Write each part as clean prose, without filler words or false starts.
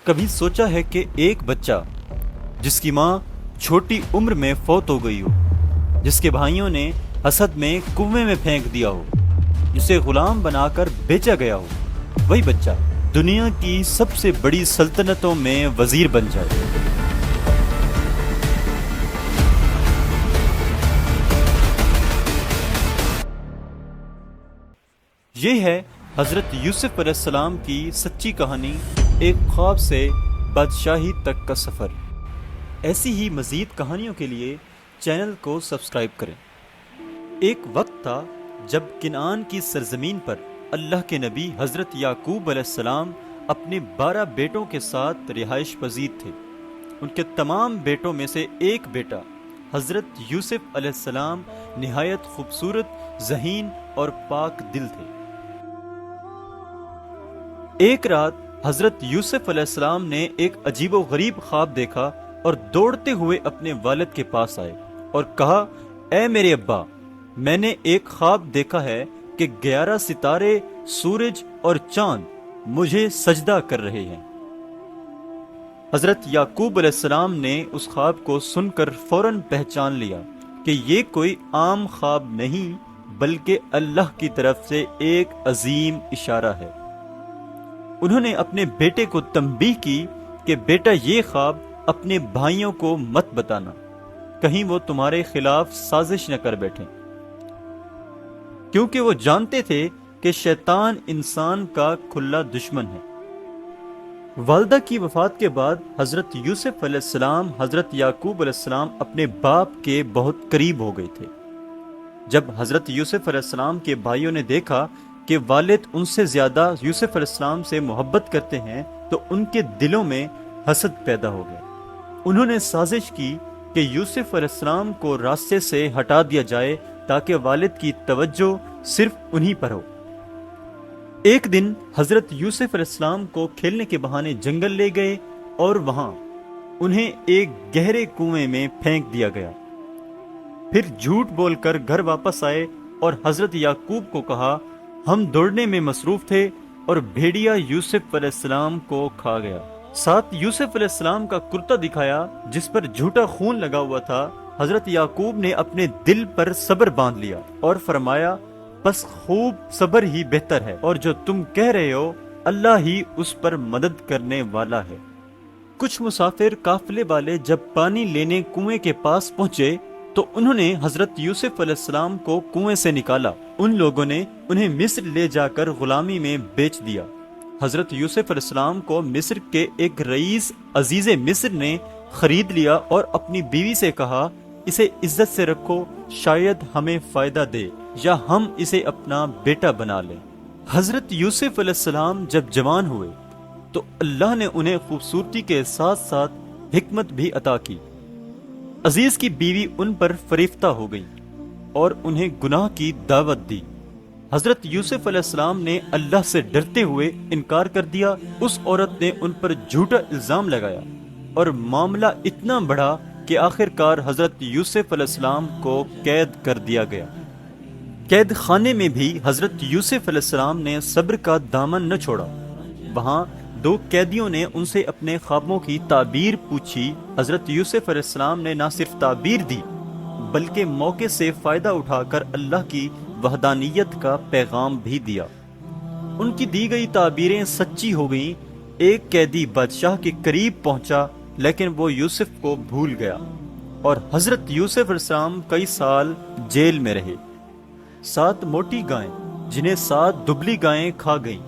کبھی سوچا ہے کہ ایک بچہ جس کی ماں چھوٹی عمر میں فوت ہو گئی ہو، جس کے بھائیوں نے حسد میں کنویں میں پھینک دیا ہو، جسے غلام بنا کر بیچا گیا ہو، وہی بچہ دنیا کی سب سے بڑی سلطنتوں میں وزیر بن جائے؟ یہ ہے حضرت یوسف علیہ السلام کی سچی کہانی، ایک خواب سے بادشاہی تک کا سفر۔ ایسی ہی مزید کہانیوں کے لیے چینل کو سبسکرائب کریں۔ ایک وقت تھا جب کنعان کی سرزمین پر اللہ کے نبی حضرت یعقوب علیہ السلام اپنے 12 بیٹوں کے ساتھ رہائش پذیر تھے۔ ان کے تمام بیٹوں میں سے ایک بیٹا حضرت یوسف علیہ السلام نہایت خوبصورت، ذہین اور پاک دل تھے۔ ایک رات حضرت یوسف علیہ السلام نے ایک عجیب و غریب خواب دیکھا اور دوڑتے ہوئے اپنے والد کے پاس آئے اور کہا، اے میرے ابا، میں نے ایک خواب دیکھا ہے کہ 11 ستارے، سورج اور چاند مجھے سجدہ کر رہے ہیں۔ حضرت یعقوب علیہ السلام نے اس خواب کو سن کر فوراً پہچان لیا کہ یہ کوئی عام خواب نہیں بلکہ اللہ کی طرف سے ایک عظیم اشارہ ہے۔ انہوں نے اپنے بیٹے کو تنبیہ کی کہ بیٹا، یہ خواب اپنے بھائیوں کو مت بتانا، کہیں وہ تمہارے خلاف سازش نہ کر بیٹھیں، کیونکہ وہ جانتے تھے کہ شیطان انسان کا کھلا دشمن ہے۔ والدہ کی وفات کے بعد حضرت یوسف علیہ السلام حضرت یعقوب علیہ السلام اپنے باپ کے بہت قریب ہو گئے تھے۔ جب حضرت یوسف علیہ السلام کے بھائیوں نے دیکھا کہ والد ان سے زیادہ یوسف علیہ السلام سے محبت کرتے ہیں تو ان کے دلوں میں حسد پیدا ہو گیا۔ انہوں نے سازش کی کہ یوسف علیہ السلام کو راستے سے ہٹا دیا جائے تاکہ والد کی توجہ صرف انہی پر ہو۔ ایک دن حضرت یوسف علیہ السلام کو کھیلنے کے بہانے جنگل لے گئے اور وہاں انہیں ایک گہرے کنویں میں پھینک دیا گیا۔ پھر جھوٹ بول کر گھر واپس آئے اور حضرت یعقوب کو کہا، ہم دوڑنے میں مصروف تھے اور بھیڑیا یوسف علیہ السلام کو کھا گیا۔ ساتھ یوسف علیہ السلام کا کرتا دکھایا جس پر جھوٹا خون لگا ہوا تھا۔ حضرت یعقوب نے اپنے دل پر صبر باندھ لیا اور فرمایا، بس خوب صبر ہی بہتر ہے، اور جو تم کہہ رہے ہو اللہ ہی اس پر مدد کرنے والا ہے۔ کچھ مسافر قافلے والے جب پانی لینے کنویں کے پاس پہنچے تو انہوں نے حضرت یوسف علیہ السلام کو کنویں سے نکالا۔ ان لوگوں نے انہیں مصر لے جا کر غلامی میں بیچ دیا۔ حضرت یوسف علیہ السلام کو مصر کے ایک رئیس عزیز مصر نے خرید لیا اور اپنی بیوی سے کہا، اسے عزت سے رکھو، شاید ہمیں فائدہ دے یا ہم اسے اپنا بیٹا بنا لیں۔ حضرت یوسف علیہ السلام جب جوان ہوئے تو اللہ نے انہیں خوبصورتی کے ساتھ ساتھ حکمت بھی عطا کی۔ عزیز کی بیوی ان پر فریفتہ ہو گئی اور انہیں گناہ کی دعوت دی۔ حضرت یوسف علیہ السلام نے اللہ سے ڈرتے ہوئے انکار کر دیا۔ اس عورت نے ان پر جھوٹا الزام لگایا اور معاملہ اتنا بڑھا کہ آخرکار حضرت یوسف علیہ السلام کو قید کر دیا گیا۔ قید خانے میں بھی حضرت یوسف علیہ السلام نے صبر کا دامن نہ چھوڑا۔ وہاں 2 قیدیوں نے ان سے اپنے خوابوں کی تعبیر پوچھی۔ حضرت یوسف علیہ السلام نے نہ صرف تعبیر دی بلکہ موقع سے فائدہ اٹھا کر اللہ کی وحدانیت کا پیغام بھی دیا۔ ان کی دی گئی تعبیریں سچی ہو گئیں۔ ایک قیدی بادشاہ کے قریب پہنچا لیکن وہ یوسف کو بھول گیا اور حضرت یوسف علیہ السلام کئی سال جیل میں رہے۔ 7 موٹی گائیں جنہیں 7 دبلی گائیں کھا گئیں،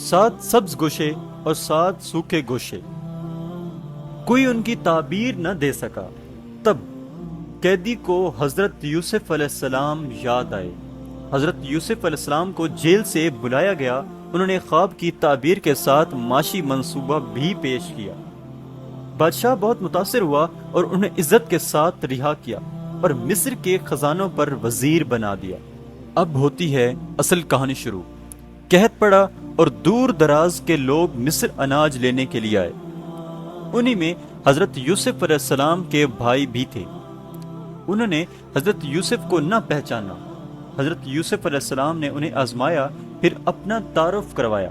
7 سبز گوشے اور 7 سوکھے گوشے، کوئی ان کی تعبیر نہ دے سکا۔ تب قیدی کو حضرت یوسف علیہ السلام یاد آئے۔ حضرت یوسف علیہ السلام کو جیل سے بلایا گیا۔ انہوں نے خواب کی تعبیر کے ساتھ معاشی منصوبہ بھی پیش کیا۔ بادشاہ بہت متاثر ہوا اور انہیں عزت کے ساتھ رہا کیا اور مصر کے خزانوں پر وزیر بنا دیا۔ اب ہوتی ہے اصل کہانی شروع۔ قحط پڑا اور دور دراز کے لوگ مصر اناج لینے کے لیے آئے۔ انہی میں حضرت یوسف علیہ السلام کے بھائی بھی تھے۔ انہوں نے حضرت یوسف کو نہ پہچانا۔ حضرت یوسف علیہ السلام نے انہیں آزمایا، پھر اپنا تعارف کروایا۔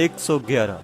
111।